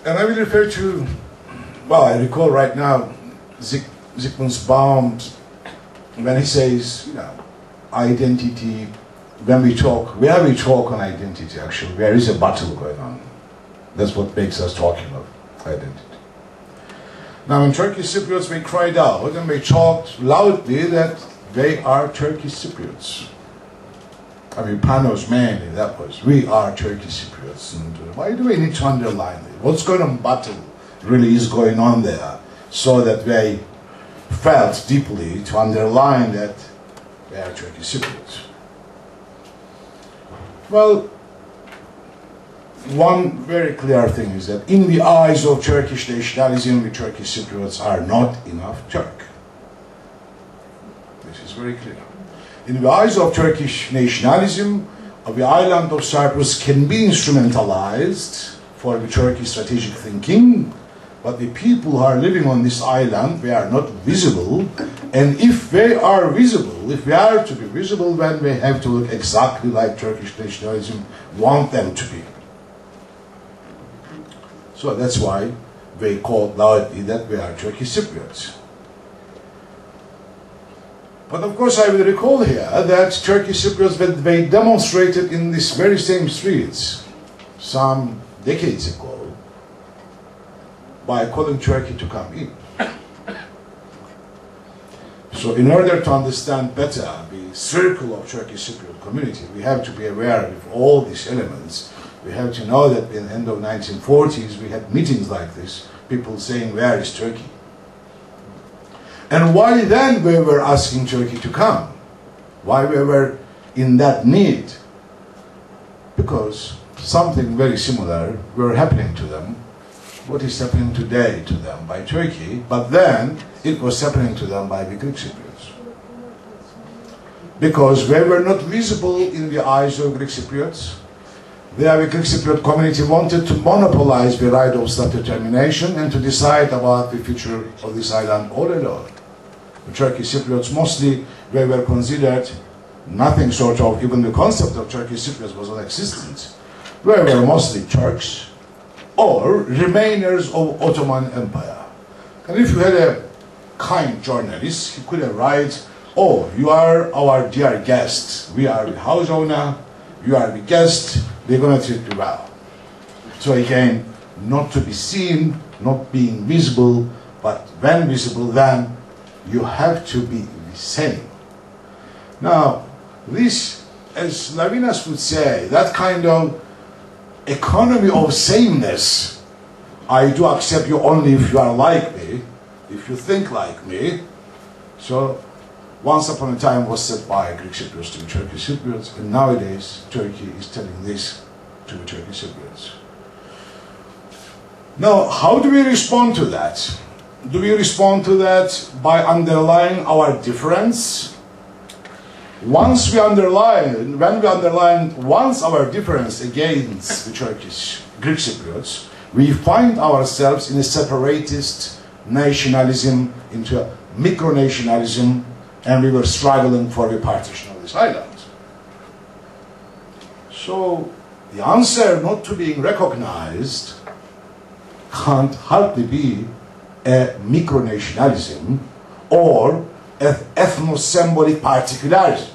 And I will refer to, well, I recall right now Zygmunt Baum when he says, you know, identity, when we talk, where we talk on identity actually, there is a battle going on. That's what makes us talking of identity. Now in Turkish Cypriots they cried out and they talked loudly that they are Turkish Cypriots. I mean, Panos mainly, that was, we are Turkish Cypriots. And why do we need to underline it? What's going on battle really is going on there, so that they felt deeply to underline that they are Turkish Cypriots. Well, one very clear thing is that in the eyes of Turkish nationalism, the Turkish Cypriots are not enough Turk. This is very clear. In the eyes of Turkish nationalism, the island of Cyprus can be instrumentalized for the Turkish strategic thinking, but the people who are living on this island, they are not visible, and if they are visible, if they are to be visible, then they have to look exactly like Turkish nationalism want them to be. So that's why they call loudly that they are Turkish Cypriots. But of course I will recall here that Turkish Cypriots, that they demonstrated in these very same streets some decades ago by calling Turkey to come in. So in order to understand better the circle of Turkish Cypriot community, we have to be aware of all these elements. We have to know that in the end of 1940s we had meetings like this, people saying, where is Turkey? And why then we were asking Turkey to come? Why we were in that need? Because something very similar were happening to them. What is happening today to them by Turkey, but then it was happening to them by the Greek Cypriots. Because they were not visible in the eyes of Greek Cypriots. The Greek Cypriot community wanted to monopolize the right of self-determination and to decide about the future of this island all alone. The Turkish Cypriots mostly, they were considered nothing sort of, even the concept of Turkish Cypriots was non-existent. They were mostly Turks or remainers of Ottoman Empire. And if you had a kind journalist, he could have write, oh, you are our dear guest. We are the house owner, you are the guest, we're going to treat you well. So again, not to be seen, not being visible, but when visible, then you have to be the same. Now, this, as Levinas would say, that kind of economy of sameness, I do accept you only if you are like me, if you think like me. So, once upon a time was said by Greek Cypriots to Turkish Cypriots, and nowadays Turkey is telling this to Turkish Cypriots. Now, how do we respond to that? Do we respond to that by underlying our difference? When we underline once our difference against the Turkish Greek Cypriots, we find ourselves in a separatist nationalism, into a micronationalism, and we were struggling for the partition of this island. So the answer not to being recognized can't hardly be a micronationalism or an ethno-symbolic particularism.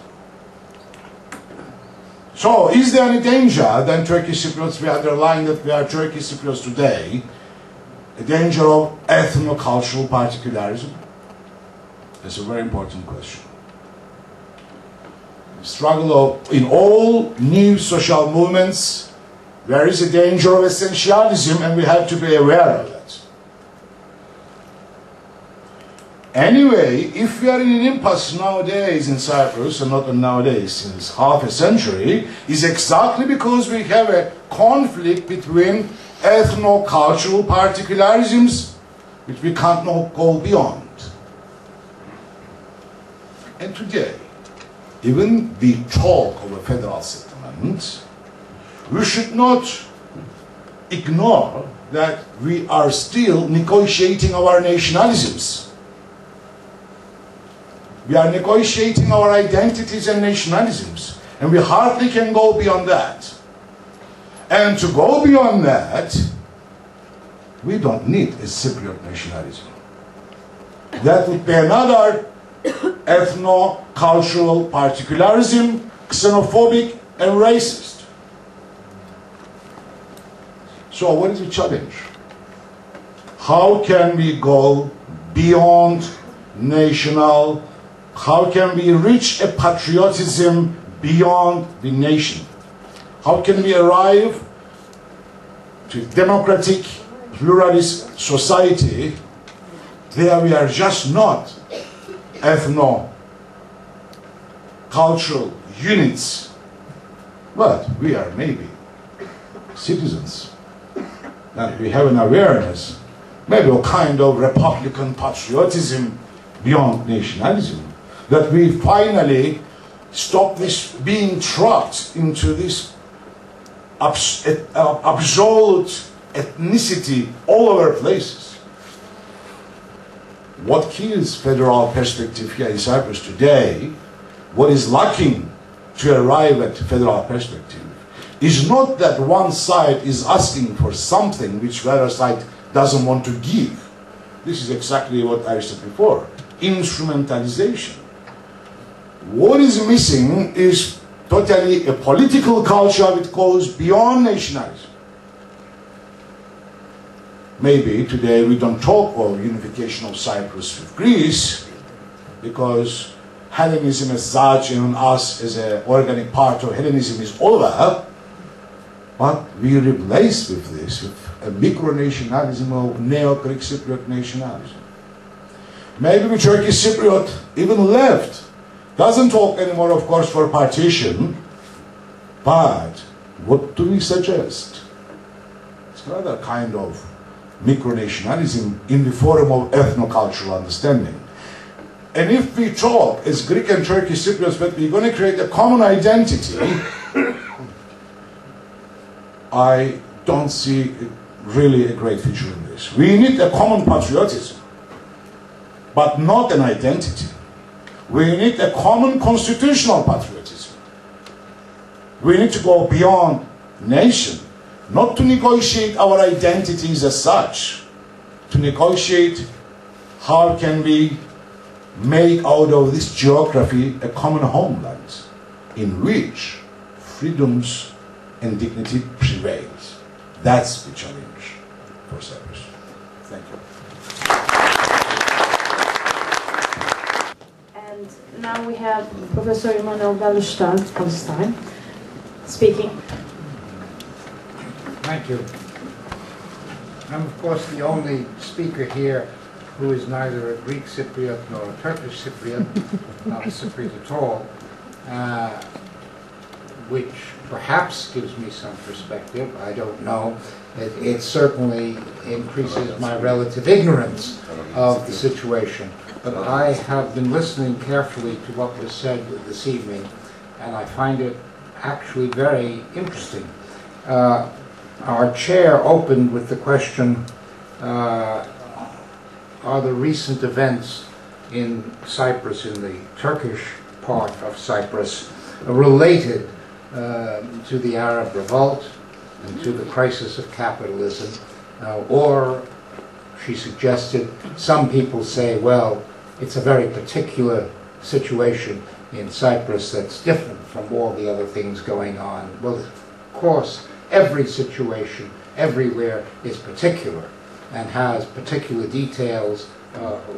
So, is there any danger then Turkish Cypriots, we underline that we are Turkish Cypriots today, a danger of ethno-cultural particularism? That's a very important question. The struggle of, in all new social movements, there is a danger of essentialism, and we have to be aware of that. Anyway, if we are in an impasse nowadays in Cyprus, and not nowadays, since half a century, is exactly because we have a conflict between ethno-cultural particularisms, which we can't go beyond. And today, even the talk of a federal settlement, we should not ignore that we are still negotiating our nationalisms. We are negotiating our identities and nationalisms, and we hardly can go beyond that. And to go beyond that, we don't need a Cypriot nationalism. That would be another ethno-cultural particularism, xenophobic and racist. So what is the challenge? How can we go beyond national? How can we reach a patriotism beyond the nation? How can we arrive to a democratic, pluralist society where we are just not ethno-cultural units, but we are maybe citizens, and we have an awareness, maybe a kind of republican patriotism beyond nationalism, that we finally stop this being trapped into this absolute ethnicity all over places. What kills federal perspective here in Cyprus today, what is lacking to arrive at federal perspective, is not that one side is asking for something which the other side doesn't want to give. This is exactly what I said before, instrumentalization. What is missing is totally a political culture which goes beyond nationalism. Maybe today we don't talk of unification of Cyprus with Greece because Hellenism as such and us as an organic part of Hellenism is over, but we replace with this with a micronationalism of neo-Greek Cypriot nationalism. Maybe the Turkish Cypriot, even left, doesn't talk anymore, of course, for partition, but what do we suggest? It's another kind of micronationalism in the form of ethno-cultural understanding. And if we talk as Greek and Turkish Cypriots that we're going to create a common identity, I don't see really a great future in this. We need a common patriotism, but not an identity. We need a common constitutional patriotism. We need to go beyond nation, not to negotiate our identities as such, to negotiate how can we make out of this geography a common homeland in which freedoms and dignity prevails. That's the challenge for Cyprus. Thank you. And now we have Professor Emanuel Palestine speaking. Thank you. I'm of course the only speaker here who is neither a Greek Cypriot nor a Turkish Cypriot, not a Cypriot at all. which perhaps gives me some perspective. I don't know. It certainly increases my relative ignorance of the situation. But I have been listening carefully to what was said this evening, and I find it actually very interesting. Our chair opened with the question, are the recent events in Cyprus, in the Turkish part of Cyprus, related to the Arab revolt and to the crisis of capitalism? Or, she suggested, some people say, well, it's a very particular situation in Cyprus that's different from all the other things going on. Well, of course, every situation everywhere is particular and has particular details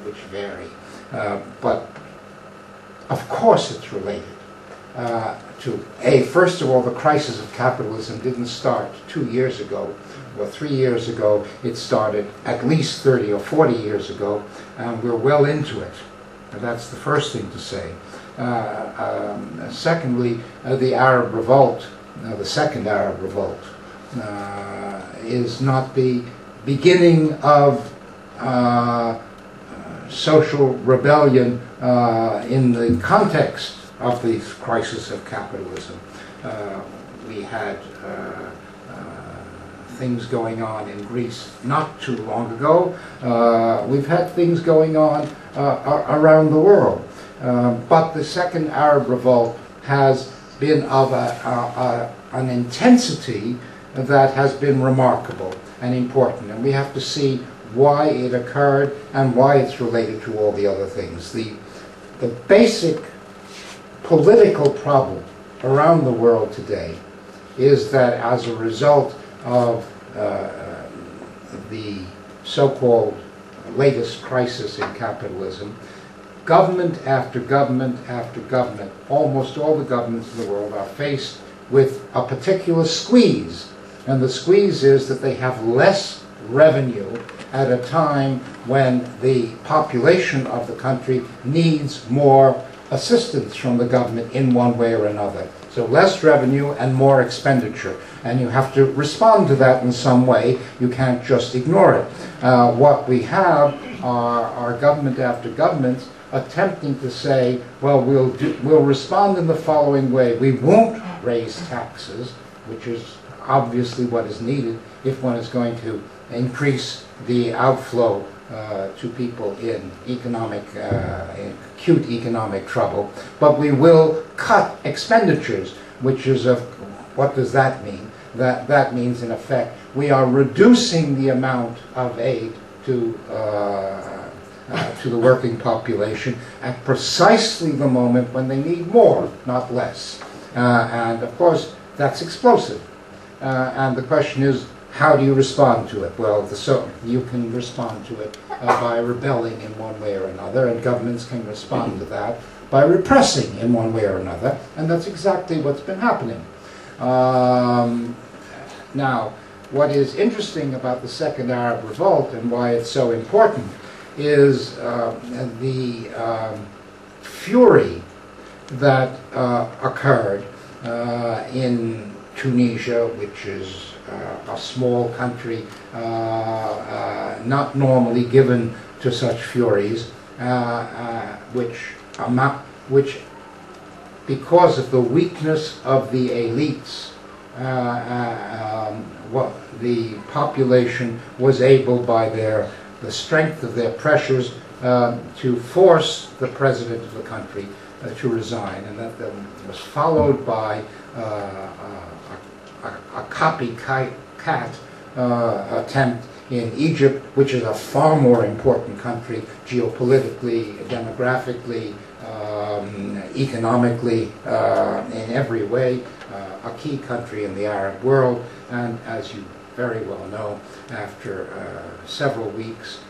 which vary. But of course it's related to, first of all, the crisis of capitalism didn't start 2 years ago or 3 years ago. It started at least 30 or 40 years ago, and we're well into it. And that's the first thing to say. Secondly, the Arab revolt, the second Arab revolt, is not the beginning of social rebellion in the context of the crisis of capitalism. We had things going on in Greece not too long ago. We've had things going on around the world. But the second Arab revolt has been of an intensity that has been remarkable and important. And we have to see why it occurred and why it's related to all the other things. The basic political problem around the world today is that as a result of the so-called latest crisis in capitalism, government after government after government, almost all the governments in the world, are faced with a particular squeeze. And the squeeze is that they have less revenue at a time when the population of the country needs more assistance from the government in one way or another. So less revenue and more expenditure. And you have to respond to that in some way. You can't just ignore it. What we have are government after government attempting to say, well, we'll respond in the following way. We won't raise taxes, which is obviously what is needed if one is going to increase the outflow to people in acute economic trouble. But we will cut expenditures, which is what does that mean? That means, in effect, we are reducing the amount of aid to the working population at precisely the moment when they need more, not less. And of course, that's explosive. And the question is, how do you respond to it? Well, so you can respond to it by rebelling in one way or another, and governments can respond to that by repressing in one way or another, and that's exactly what's been happening. Now, what is interesting about the Second Arab Revolt and why it's so important is the fury that occurred in Tunisia, which is a small country not normally given to such furies, which because of the weakness of the elites, the population was able, by the strength of their pressures, to force the president of the country to resign, and that was followed by a copycat attempt in Egypt, which is a far more important country geopolitically, demographically, economically, in every way, a key country in the Arab world. And as you very well know, after several weeks,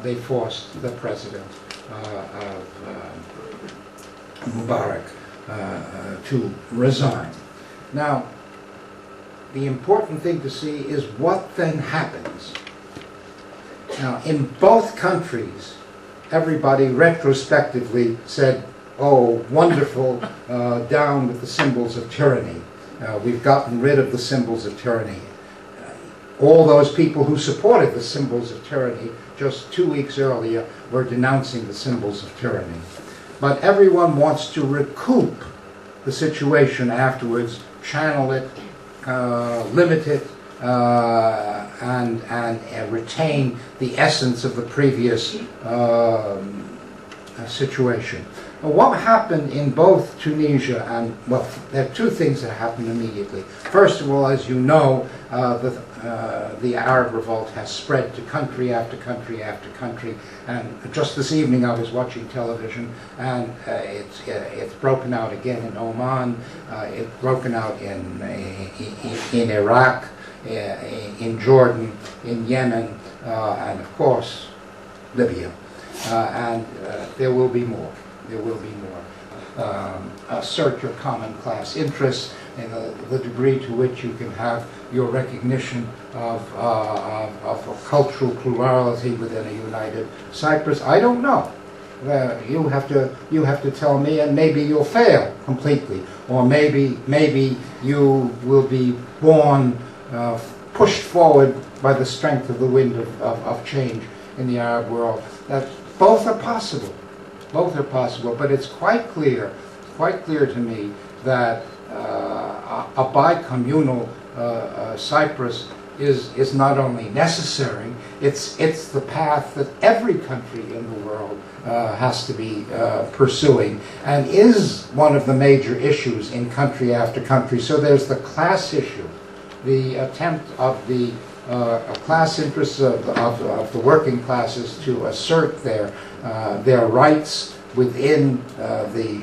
they forced the president of Mubarak to resign. Now, the important thing to see is what then happens. Now, in both countries, everybody retrospectively said, oh, wonderful, down with the symbols of tyranny. We've gotten rid of the symbols of tyranny. All those people who supported the symbols of tyranny just 2 weeks earlier were denouncing the symbols of tyranny. But everyone wants to recoup the situation afterwards, channel it, limit it, and retain the essence of the previous situation. What happened in both Tunisia and, well, there are two things that happened immediately. First of all, as you know, the Arab revolt has spread to country after country after country, and just this evening I was watching television, and it's broken out again in Oman, it's broken out in Iraq, in Jordan, in Yemen, and of course Libya, and there will be more. There will be more. Assert your common class interests and the degree to which you can have your recognition of a cultural plurality within a united Cyprus. I don't know. You have to tell me, and maybe you'll fail completely, or maybe you will be born, pushed forward by the strength of the wind of change in the Arab world. That both are possible. Both are possible, but it's quite clear to me that a bicommunal Cyprus is not only necessary, it's the path that every country in the world has to be pursuing, and is one of the major issues in country after country. So there's the class issue, the attempt of the class interests of the working classes to assert their rights within the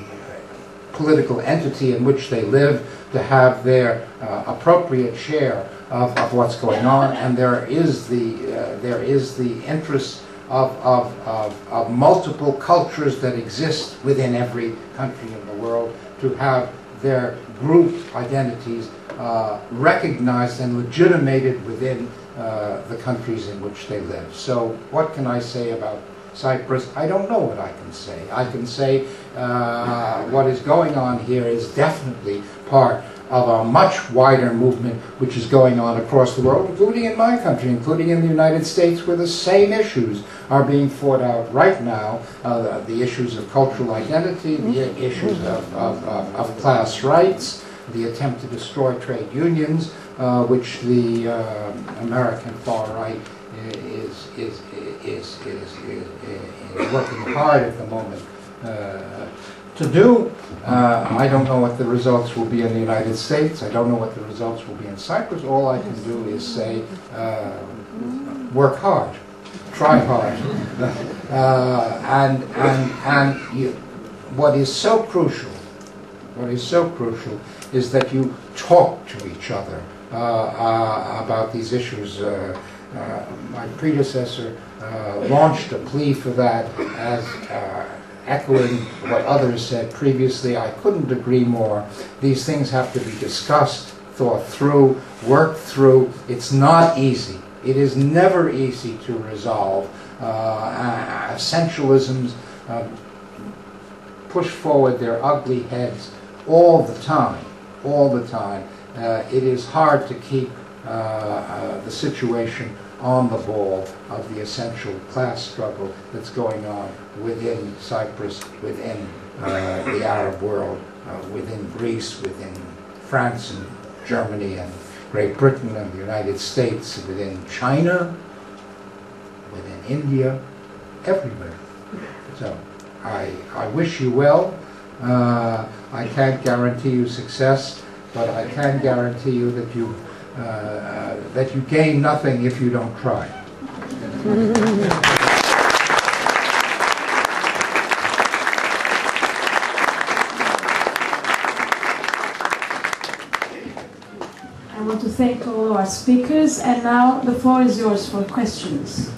political entity in which they live, to have their appropriate share of what's going on, and there is the interest of multiple cultures that exist within every country in the world to have their group identities recognized and legitimated within the countries in which they live. So what can I say about Cyprus? I don't know what I can say. I can say what is going on here is definitely part of a much wider movement which is going on across the world, including in my country, including in the United States, where the same issues are being fought out right now, the issues of cultural identity, the issues of class rights, the attempt to destroy trade unions, which the American far right is working hard at the moment to do. I don't know what the results will be in the United States. I don't know what the results will be in Cyprus. All I can do is say, work hard, try hard, what is so crucial is that you talk to each other about these issues. My predecessor launched a plea for that, as echoing what others said previously. I couldn't agree more. These things have to be discussed, thought through, worked through. It's not easy. It is never easy to resolve. Essentialisms push forward their ugly heads all the time, it is hard to keep the situation on the ball of the essential class struggle that's going on within Cyprus, within the Arab world, within Greece, within France and Germany and Great Britain and the United States, within China, within India, everywhere. So I wish you well. I can't guarantee you success, but I can guarantee you that you gain nothing if you don't try. I want to thank all our speakers, and now the floor is yours for questions.